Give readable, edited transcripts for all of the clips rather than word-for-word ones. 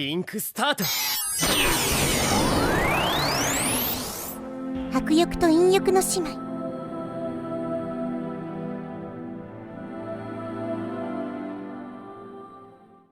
リンクスタート。迫力と陰欲の姉妹。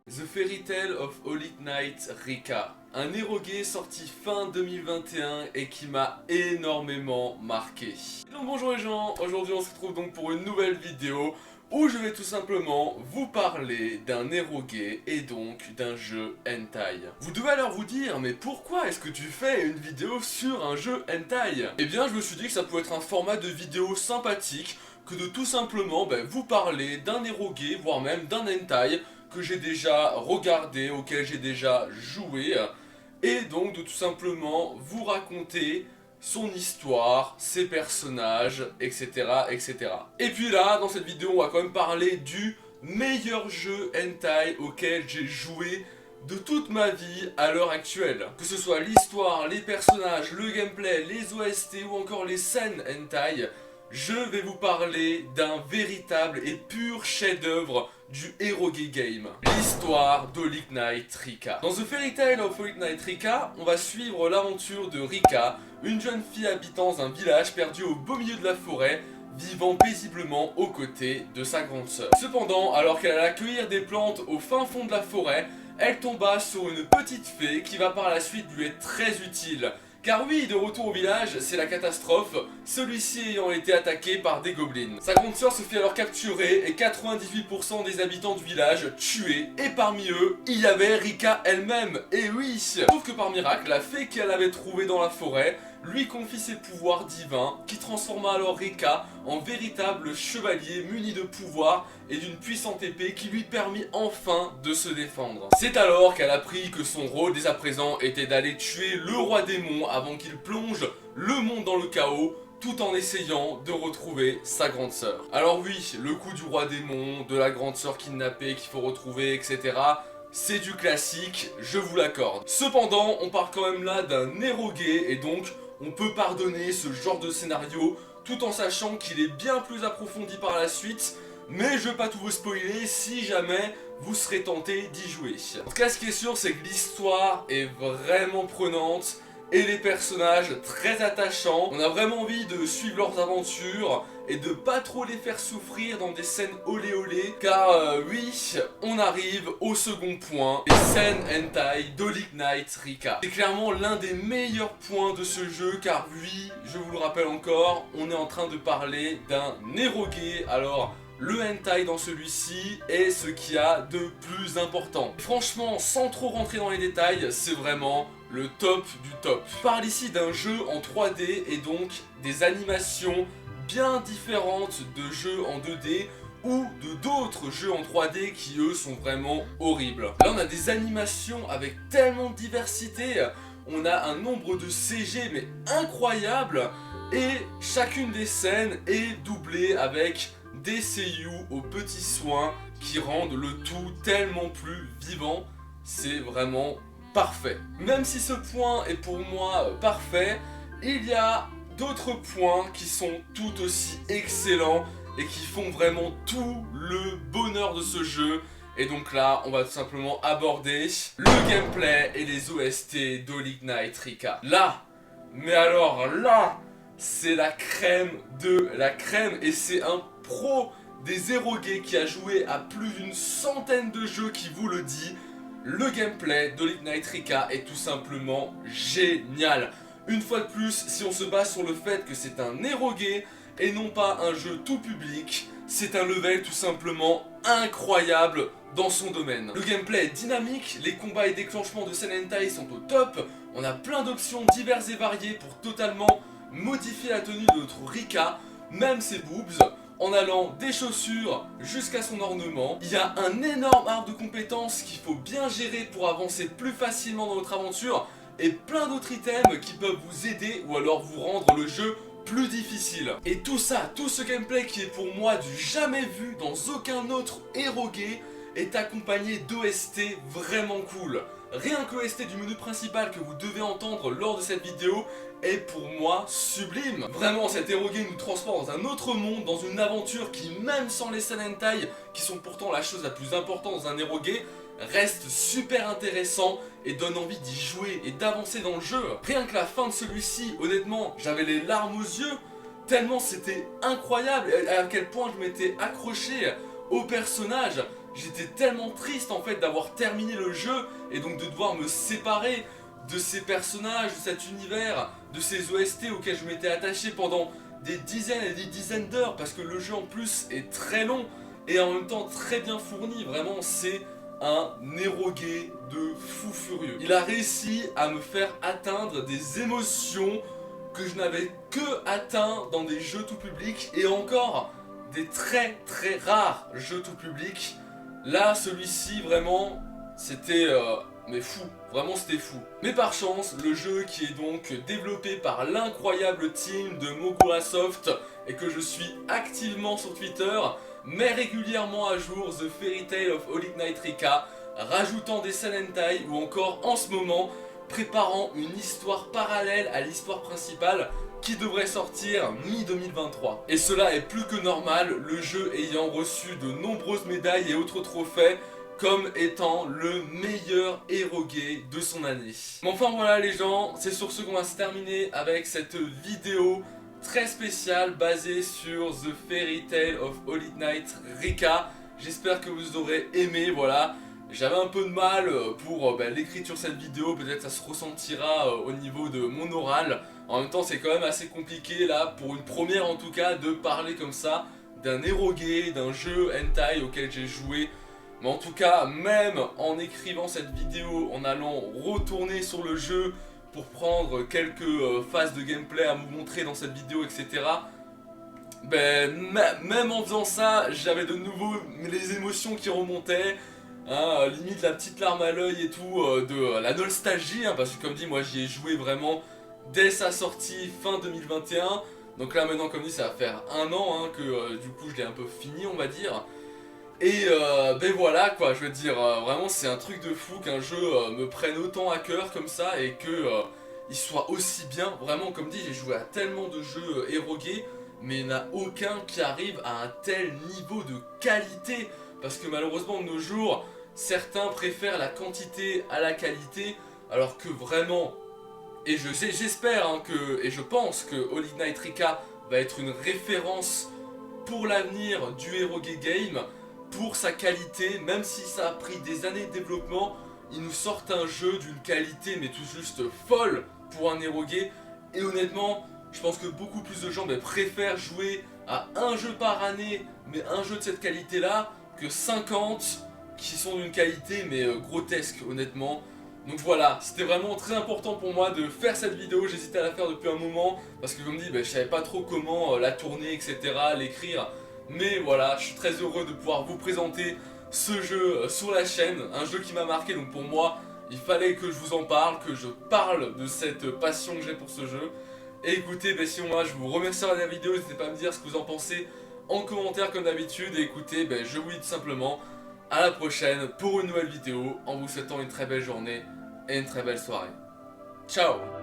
The Fairy Tale of Holy Knight Rika, un érogué sorti fin 2021 et qui m'a énormément marqué. Donc bonjour les gens, aujourd'hui on se retrouve donc pour une nouvelle vidéo où je vais tout simplement vous parler d'un érogué et donc d'un jeu hentai. Vous devez alors vous dire, mais pourquoi est-ce que tu fais une vidéo sur un jeu hentai? Eh bien je me suis dit que ça pouvait être un format de vidéo sympathique que de tout simplement vous parler d'un érogué, voire même d'un hentai que j'ai déjà regardé, auquel j'ai déjà joué, et donc de tout simplement vous raconter son histoire, ses personnages, etc. etc. Et puis là, dans cette vidéo, on va quand même parler du meilleur jeu hentai auquel j'ai joué de toute ma vie à l'heure actuelle. Que ce soit l'histoire, les personnages, le gameplay, les OST ou encore les scènes hentai, je vais vous parler d'un véritable et pur chef-d'œuvre du eroge game, l'histoire d'Holy Knight Rika. Dans The Fairy Tale of Holy Knight Rika, on va suivre l'aventure de Rika, une jeune fille habitant un village perdu au beau milieu de la forêt, vivant paisiblement aux côtés de sa grande sœur. Cependant, alors qu'elle allait cueillir des plantes au fin fond de la forêt, elle tomba sur une petite fée qui va par la suite lui être très utile. Car oui, de retour au village, c'est la catastrophe, celui-ci ayant été attaqué par des gobelins. Sa grande sœur se fit alors capturer et 98% des habitants du village tués. Et parmi eux, il y avait Rika elle-même, et oui. Sauf que par miracle, la fée qu'elle avait trouvée dans la forêt lui confie ses pouvoirs divins, qui transforma alors Rika en véritable chevalier muni de pouvoir et d'une puissante épée qui lui permit enfin de se défendre. C'est alors qu'elle apprit que son rôle dès à présent était d'aller tuer le roi démon avant qu'il plonge le monde dans le chaos, tout en essayant de retrouver sa grande sœur. Alors oui, le coup du roi démon, de la grande sœur kidnappée qu'il faut retrouver, etc., c'est du classique, je vous l'accorde. Cependant, on parle quand même là d'un érogué et donc on peut pardonner ce genre de scénario tout en sachant qu'il est bien plus approfondi par la suite, mais je vais pas tout vous spoiler si jamais vous serez tenté d'y jouer. En tout cas, ce qui est sûr, c'est que l'histoire est vraiment prenante et les personnages très attachants. On a vraiment envie de suivre leurs aventures et de pas trop les faire souffrir dans des scènes olé olé, car oui, on arrive au second point, les scènes hentai d'Holy Knight Rika. C'est clairement l'un des meilleurs points de ce jeu, car oui, je vous le rappelle encore, on est en train de parler d'un érogué. Alors le hentai dans celui-ci est ce qu'il y a de plus important. Franchement, sans trop rentrer dans les détails, c'est vraiment le top du top. Je parle ici d'un jeu en 3D et donc des animations bien différentes de jeux en 2D ou de d'autres jeux en 3D qui eux sont vraiment horribles. Là on a des animations avec tellement de diversité, on a un nombre de CG mais incroyable et chacune des scènes est doublée avec des seiyuu aux petits soins qui rendent le tout tellement plus vivant. C'est vraiment parfait. Même si ce point est pour moi parfait, il y a d'autres points qui sont tout aussi excellents et qui font vraiment tout le bonheur de ce jeu. Et donc là, on va tout simplement aborder le gameplay et les OST d'Holy Knight Rika. Là, mais alors là, c'est la crème de la crème et c'est un pro des érogués qui a joué à plus d'une centaine de jeux qui vous le dit. Le gameplay d'Holy Knight Rika est tout simplement génial. Une fois de plus, si on se base sur le fait que c'est un érogué et non pas un jeu tout public, c'est un level tout simplement incroyable dans son domaine. Le gameplay est dynamique, les combats et déclenchements de scènes hentai sont au top, on a plein d'options diverses et variées pour totalement modifier la tenue de notre Rika, même ses boobs, en allant des chaussures jusqu'à son ornement. Il y a un énorme arbre de compétences qu'il faut bien gérer pour avancer plus facilement dans notre aventure et plein d'autres items qui peuvent vous aider ou alors vous rendre le jeu plus difficile. Et tout ça, tout ce gameplay qui est pour moi du jamais vu dans aucun autre érogué est accompagné d'OST vraiment cool. Rien que l'OST du menu principal que vous devez entendre lors de cette vidéo est pour moi sublime. Vraiment, cet érogué nous transporte dans un autre monde, dans une aventure qui, même sans les scènes hentai, qui sont pourtant la chose la plus importante dans un érogué, reste super intéressant et donne envie d'y jouer et d'avancer dans le jeu. Rien que la fin de celui-ci, honnêtement, j'avais les larmes aux yeux, tellement c'était incroyable et à quel point je m'étais accroché au personnage. J'étais tellement triste en fait d'avoir terminé le jeu et donc de devoir me séparer de ces personnages, de cet univers, de ces OST auxquels je m'étais attaché pendant des dizaines et des dizaines d'heures, parce que le jeu en plus est très long et en même temps très bien fourni. Vraiment, c'est un érogué de fou furieux. Il a réussi à me faire atteindre des émotions que je n'avais que atteint dans des jeux tout public, et encore des très très rares jeux tout public. Là, celui-ci, vraiment, c'était mais fou, vraiment c'était fou. Mais par chance, le jeu qui est donc développé par l'incroyable team de Mogura Soft et que je suis activement sur Twitter, met régulièrement à jour The Fairy Tail of Holy Knight Rika, rajoutant des scènes hentai ou encore en ce moment préparant une histoire parallèle à l'histoire principale qui devrait sortir mi-2023. Et cela est plus que normal, le jeu ayant reçu de nombreuses médailles et autres trophées comme étant le meilleur érogué de son année. Mais enfin voilà les gens, c'est sur ce qu'on va se terminer avec cette vidéo très spéciale basée sur The Fairy Tail of Holy Knight Rika. J'espère que vous aurez aimé, voilà. J'avais un peu de mal pour l'écriture de cette vidéo, peut-être ça se ressentira au niveau de mon oral. En même temps c'est quand même assez compliqué là, pour une première en tout cas, de parler comme ça d'un érogué, d'un jeu hentai auquel j'ai joué. Mais en tout cas, même en écrivant cette vidéo, en allant retourner sur le jeu pour prendre quelques phases de gameplay à vous montrer dans cette vidéo, etc. Même en faisant ça, j'avais de nouveau les émotions qui remontaient. Hein, limite la petite larme à l'œil et tout, de la nostalgie, hein, parce que comme dit, moi j'y ai joué vraiment dès sa sortie fin 2021. Donc là maintenant, comme dit, ça va faire un an hein, que du coup je l'ai un peu fini, on va dire. Et voilà quoi, je veux dire, vraiment c'est un truc de fou qu'un jeu me prenne autant à cœur comme ça et que il soit aussi bien. Vraiment, comme dit, j'ai joué à tellement de jeux érogués, mais il n'y en a aucun qui arrive à un tel niveau de qualité. Parce que malheureusement de nos jours, certains préfèrent la quantité à la qualité, alors que vraiment, et j'espère hein, et je pense que Holy Knight Rika va être une référence pour l'avenir du érogué game, pour sa qualité, même si ça a pris des années de développement, ils nous sortent un jeu d'une qualité mais tout juste folle pour un érogué. Et honnêtement, je pense que beaucoup plus de gens préfèrent jouer à un jeu par année, mais un jeu de cette qualité là, que 50 qui sont d'une qualité mais grotesque honnêtement. Donc voilà, c'était vraiment très important pour moi de faire cette vidéo, j'hésitais à la faire depuis un moment, parce que comme dit, je savais pas trop comment la tourner, etc., l'écrire. Mais voilà, je suis très heureux de pouvoir vous présenter ce jeu sur la chaîne, un jeu qui m'a marqué, donc pour moi, il fallait que je vous en parle, que je parle de cette passion que j'ai pour ce jeu. Et écoutez, sinon moi je vous remercie de la vidéo, n'hésitez pas à me dire ce que vous en pensez en commentaire comme d'habitude. Et écoutez, je vous dis tout simplement à la prochaine pour une nouvelle vidéo, en vous souhaitant une très belle journée et une très belle soirée. Ciao!